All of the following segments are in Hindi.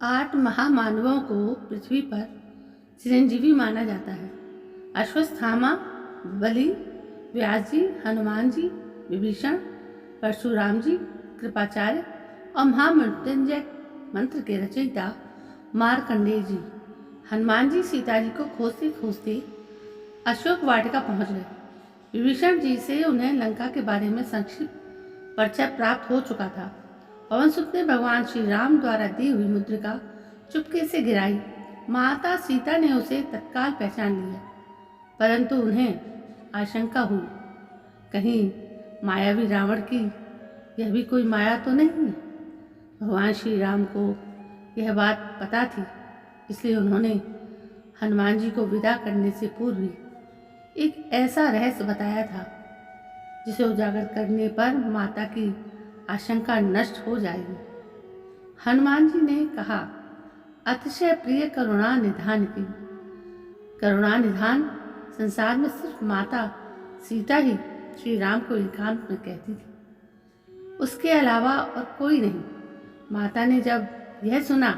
8 महामानवों को पृथ्वी पर चिरंजीवी माना जाता है। अश्वत्थामा, बलि, व्यास जी, हनुमान जी, विभीषण, परशुराम जी, कृपाचार्य और महामृत्युंजय मंत्र के रचयिता मार्कंडेय जी। हनुमान जी सीता जी को खोजते खोजते अशोक वाटिका पहुंच गए। विभीषण जी से उन्हें लंका के बारे में संक्षिप्त परिचय प्राप्त हो चुका था। पवन सुत ने भगवान श्री राम द्वारा दी हुई मुद्रिका चुपके से गिराई। माता सीता ने उसे तत्काल पहचान लिया, परंतु उन्हें आशंका हुई, कहीं मायावी रावण की यह भी कोई माया तो नहीं है। भगवान श्री राम को यह बात पता थी, इसलिए उन्होंने हनुमान जी को विदा करने से पूर्व ही एक ऐसा रहस्य बताया था जिसे उजागर करने पर माता की आशंका नष्ट हो जाएगी। हनुमान जी ने कहा, अतिशय प्रिय करुणा निधान की। करुणा निधान संसार में सिर्फ माता सीता ही श्री राम को एकांत में कहती थी, उसके अलावा और कोई नहीं। माता ने जब यह सुना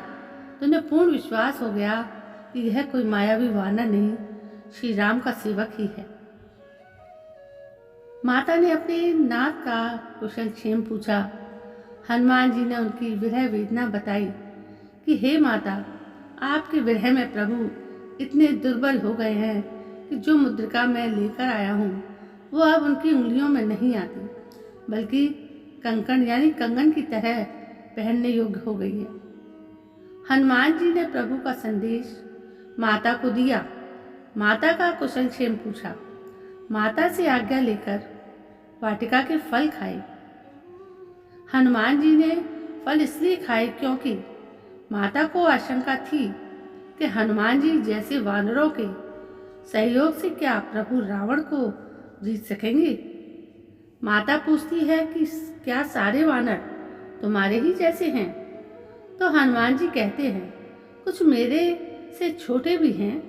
तो उन्हें पूर्ण विश्वास हो गया कि यह कोई मायावी वानर नहीं, श्री राम का सेवक ही है। माता ने अपने नाथ का कुशल क्षेम पूछा। हनुमान जी ने उनकी विरह वेदना बताई कि हे माता, आपके विरह में प्रभु इतने दुर्बल हो गए हैं कि जो मुद्रिका मैं लेकर आया हूँ वो अब उनकी उंगलियों में नहीं आती, बल्कि कंकण यानी कंगन की तरह पहनने योग्य हो गई है। हनुमान जी ने प्रभु का संदेश माता को दिया। माता का कुशल क्षेम पूछा। माता से आज्ञा लेकर वाटिका के फल खाए। हनुमान जी ने फल इसलिए खाए क्योंकि माता को आशंका थी कि हनुमान जी जैसे वानरों के सहयोग से क्या प्रभु रावण को जीत सकेंगे। माता पूछती है कि क्या सारे वानर तुम्हारे ही जैसे हैं? तो हनुमान जी कहते हैं, कुछ मेरे से छोटे भी हैं।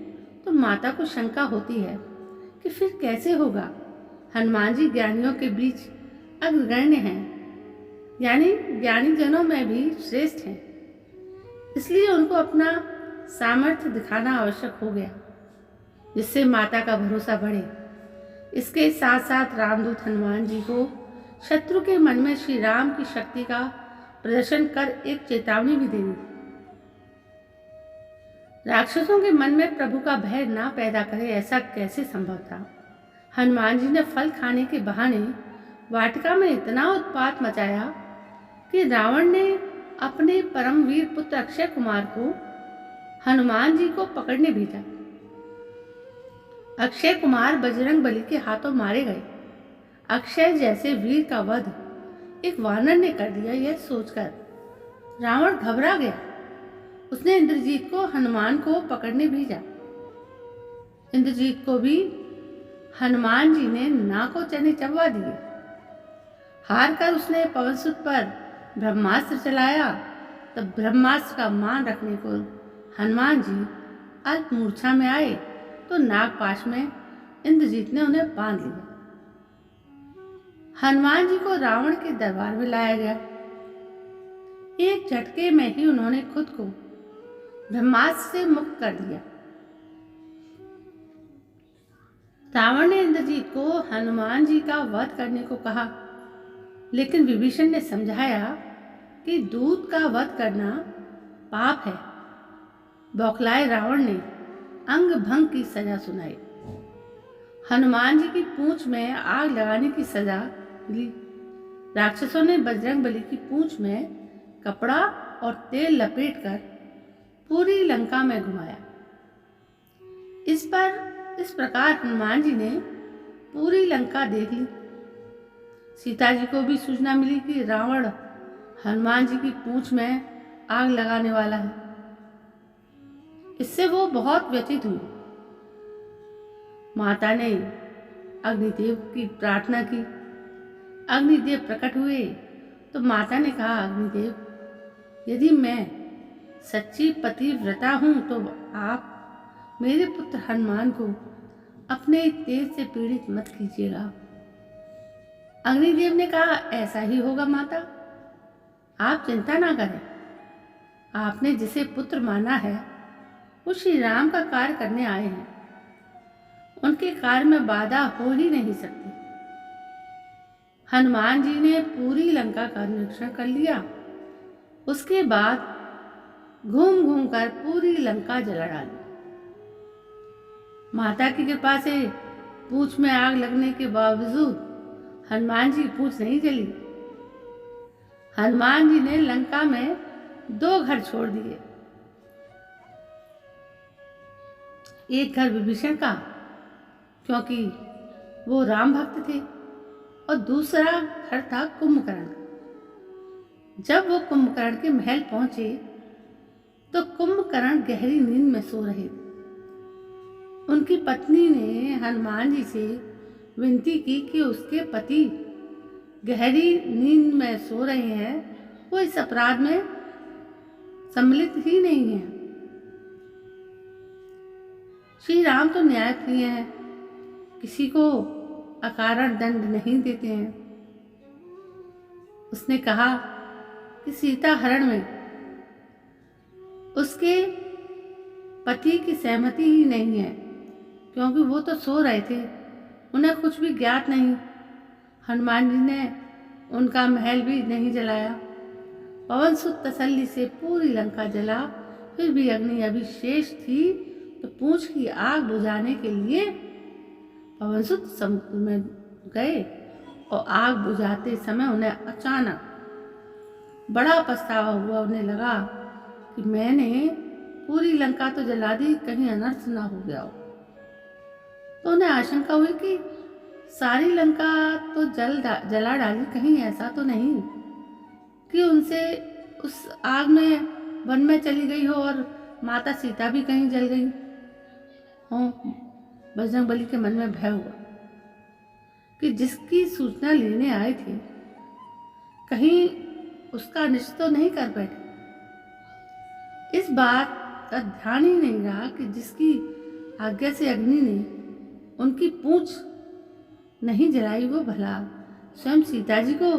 तो माता को शंका होती है कि फिर कैसे होगा। हनुमान जी ज्ञानियों के बीच अग्रगण्य हैं, यानी ज्ञानी जनों में भी श्रेष्ठ हैं, इसलिए उनको अपना सामर्थ्य दिखाना आवश्यक हो गया, जिससे माता का भरोसा बढ़े। इसके साथ साथ रामदूत हनुमान जी को शत्रु के मन में श्री राम की शक्ति का प्रदर्शन कर एक चेतावनी भी देनी। राक्षसों के मन में प्रभु का भय ना पैदा करे, ऐसा कैसे संभव था। हनुमान जी ने फल खाने के बहाने वाटिका में इतना उत्पात मचाया कि रावण ने अपने परमवीर पुत्र अक्षय कुमार को हनुमान जी को पकड़ने भेजा। अक्षय कुमार बजरंग बली के हाथों मारे गए। अक्षय जैसे वीर का वध एक वानर ने कर दिया, यह सोचकर रावण घबरा गया। उसने इंद्रजीत को हनुमान को पकड़ने भेजा। इंद्रजीत को भी हनुमान जी ने नाको चने चबवा दिए। हार कर उसने पवनसुत पर ब्रह्मास्त्र चलाया। तब ब्रह्मास्त्र का मान रखने को हनुमान जी अल्प मूर्छा में आए तो नागपाश में इंद्रजीत ने उन्हें बांध लिया। हनुमान जी को रावण के दरबार में लाया गया। एक झटके में ही उन्होंने खुद को ब्रह्मास्त्र से मुक्त कर दिया। रावण ने इंद्रजीत को हनुमान जी का वध करने को कहा, लेकिन विभीषण ने समझाया कि दूत का वध करना पाप है। बौखलाए रावण ने अंग भंग की सजा सुनाई। हनुमान जी की पूंछ में आग लगाने की सजा मिली। राक्षसों ने बजरंग बली की पूंछ में कपड़ा और तेल लपेटकर पूरी लंका में घुमाया। इस प्रकार हनुमान जी ने पूरी लंका देख ली। सीता जी को भी सूचना मिली कि रावण हनुमान जी की पूंछ में आग लगाने वाला है। इससे वो बहुत व्यथित हुई। माता ने अग्निदेव की प्रार्थना की। अग्निदेव प्रकट हुए तो माता ने कहा, अग्निदेव, यदि मैं सच्ची पतिव्रता हूं तो आप मेरे पुत्र हनुमान को अपने तेज से पीड़ित मत कीजिएगा। अग्निदेव ने कहा, ऐसा ही होगा माता, आप चिंता ना करें। आपने जिसे पुत्र माना है वो श्री राम का कार्य करने आए हैं। उनके कार्य में बाधा हो ही नहीं सकती। हनुमान जी ने पूरी लंका का निरीक्षण कर लिया। उसके बाद घूम घूम कर पूरी लंका जला डाली। माता की कृपा से पूंछ में आग लगने के बावजूद हनुमान जी की पूंछ नहीं जली। हनुमान जी ने लंका में 2 घर छोड़ दिए। एक घर विभीषण का, क्योंकि वो राम भक्त थे, और दूसरा घर था कुंभकर्ण का। जब वो कुंभकर्ण के महल पहुंचे तो कुंभकर्ण गहरी नींद में सो रहे थे। उनकी पत्नी ने हनुमान जी से विनती की कि उसके पति गहरी नींद में सो रहे हैं, वो इस अपराध में सम्मिलित ही नहीं है। श्री राम तो न्यायप्रिय हैं, किसी को अकारण दंड नहीं देते हैं। उसने कहा कि सीता हरण में उसके पति की सहमति ही नहीं है, क्योंकि वो तो सो रहे थे, उन्हें कुछ भी ज्ञात नहीं। हनुमान जी ने उनका महल भी नहीं जलाया। पवन सुत तसल्ली से पूरी लंका जला, फिर भी अग्नि अभी शेष थी तो पूंछ की आग बुझाने के लिए पवन सुत समुद्र में गए, और आग बुझाते समय उन्हें अचानक बड़ा पछतावा हुआ। उन्हें लगा कि मैंने पूरी लंका तो जला दी, कहीं अनर्थ ना हो गया हो। तो उन्हें आशंका हुई कि सारी लंका तो जला डाली, कहीं ऐसा तो नहीं कि उनसे उस आग में वन में चली गई हो और माता सीता भी कहीं जल गई हो। बजरंगबली के मन में भय हुआ कि जिसकी सूचना लेने आए थे कहीं उसका निश्चय तो नहीं कर बैठे। इस बात का ध्यान ही नहीं रहा कि जिसकी आज्ञा से अग्नि ने उनकी पूंछ नहीं जलाई, वो भला स्वयं सीता जी को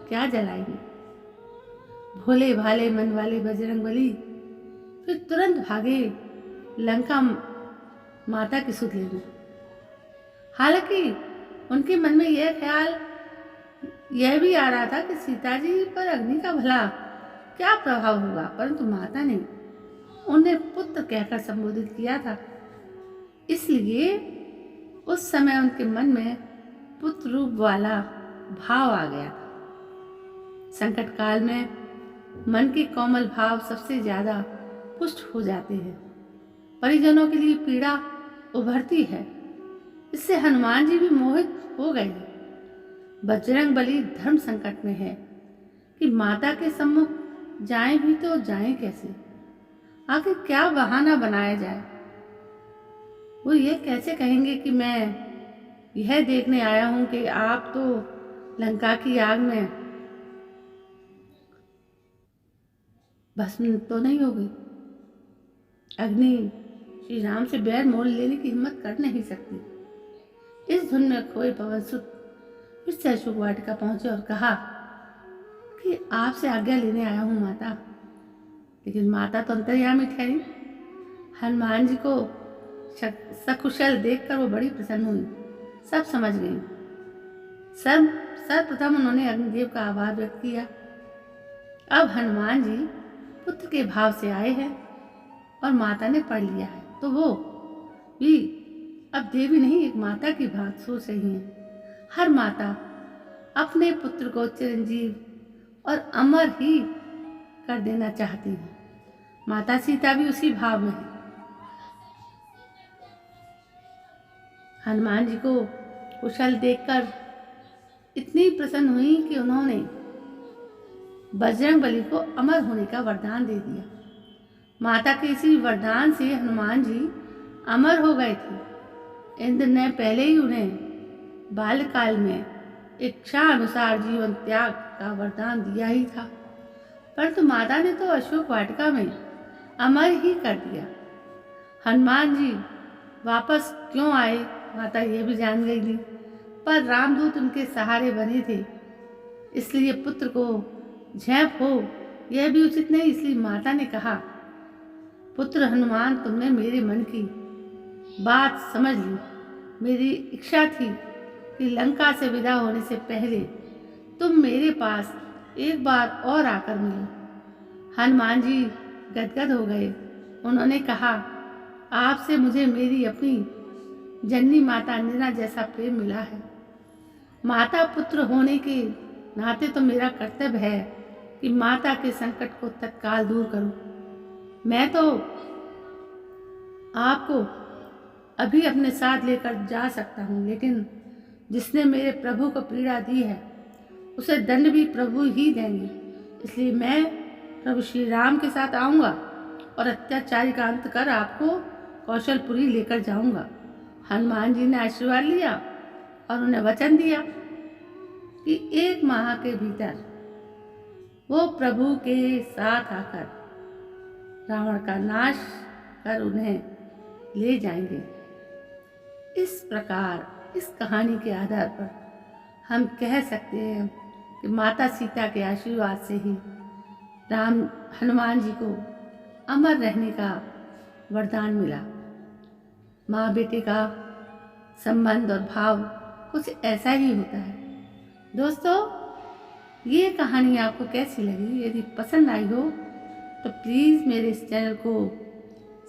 क्या जलाएगी। भोले भाले मन वाले बजरंगबली फिर तुरंत भागे लंका माता की सुध लेने। हालांकि उनके मन में यह ख्याल यह भी आ रहा था कि सीता जी पर अग्नि का भला क्या प्रभाव होगा, परंतु माता ने उन्हें पुत्र कहकर संबोधित किया था, इसलिए उस समय उनके मन में पुत्र रूप वाला भाव आ गया था। संकट काल में मन के कोमल भाव सबसे ज्यादा पुष्ट हो जाते हैं। परिजनों के लिए पीड़ा उभरती है। इससे हनुमान जी भी मोहित हो गए। बजरंगबली धर्म संकट में है कि माता के सम्मुख जाएं भी तो जाएं कैसे, आखिर क्या बहाना बनाया जाए। वो ये कैसे कहेंगे कि मैं यह देखने आया हूं कि आप तो लंका की आग में भस्म तो नहीं हो गई। अग्नि श्री राम से बैर मोल लेने की हिम्मत कर नहीं सकती। इस धुन में खोए पवन सुत फिर से अशोक वाटिका पहुंचे और कहा कि आपसे आज्ञा लेने आया हूं माता। लेकिन माता तो अंतर्यामी ठहरी। हनुमान जी को सकुशल देखकर वो बड़ी प्रसन्न हुई, सब समझ गई। सर्वप्रथम उन्होंने अग्निदेव का आभार व्यक्त किया। अब हनुमान जी पुत्र के भाव से आए हैं और माता ने पढ़ लिया है, तो वो भी अब देवी नहीं एक माता की बात सोच रही हैं। हर माता अपने पुत्र को चिरंजीव और अमर ही कर देना चाहती है। माता सीता भी उसी भाव में है। हनुमान जी को कुशल देखकर इतनी प्रसन्न हुई कि उन्होंने बजरंगबली को अमर होने का वरदान दे दिया। माता के इसी वरदान से हनुमान जी अमर हो गए थे। इंद्र ने पहले ही उन्हें बाल्यकाल में इच्छा अनुसार जीवन त्याग का वरदान दिया ही था, परंतु माता ने तो अशोक वाटिका में अमर ही कर दिया। हनुमान जी वापस क्यों आए माता ये भी जान गई थी, पर रामदूत उनके सहारे बने थे, इसलिए पुत्र को झेप हो यह भी उचित नहीं, इसलिए माता ने कहा, पुत्र हनुमान, तुमने मेरे मन की बात समझ ली। मेरी इच्छा थी कि लंका से विदा होने से पहले तुम मेरे पास एक बार और आकर मिलो। हनुमान जी गदगद हो गए। उन्होंने कहा, आपसे मुझे मेरी अपनी जननी माता अंजना जैसा प्रेम मिला है। माता पुत्र होने के नाते तो मेरा कर्तव्य है कि माता के संकट को तत्काल दूर करूं। मैं तो आपको अभी अपने साथ लेकर जा सकता हूं, लेकिन जिसने मेरे प्रभु को पीड़ा दी है उसे दंड भी प्रभु ही देंगे। इसलिए मैं प्रभु श्री राम के साथ आऊँगा और अत्याचारी का अंत कर आपको कौशलपुरी लेकर जाऊँगा। हनुमान जी ने आशीर्वाद लिया और उन्हें वचन दिया कि 1 माह के भीतर वो प्रभु के साथ आकर रावण का नाश कर उन्हें ले जाएंगे। इस प्रकार इस कहानी के आधार पर हम कह सकते हैं कि माता सीता के आशीर्वाद से ही हनुमान जी को अमर रहने का वरदान मिला। माँ बेटे का संबंध और भाव कुछ ऐसा ही होता है। दोस्तों, ये कहानी आपको कैसी लगी? यदि पसंद आई हो तो प्लीज़ मेरे इस चैनल को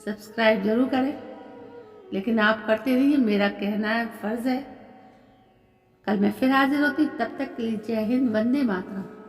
सब्सक्राइब जरूर करें, लेकिन आप करते रहिए, मेरा कहना फ़र्ज़ है। कल मैं फिर हाजिर होती, तब तक के लिए जय हिंद, वंदे मातरम।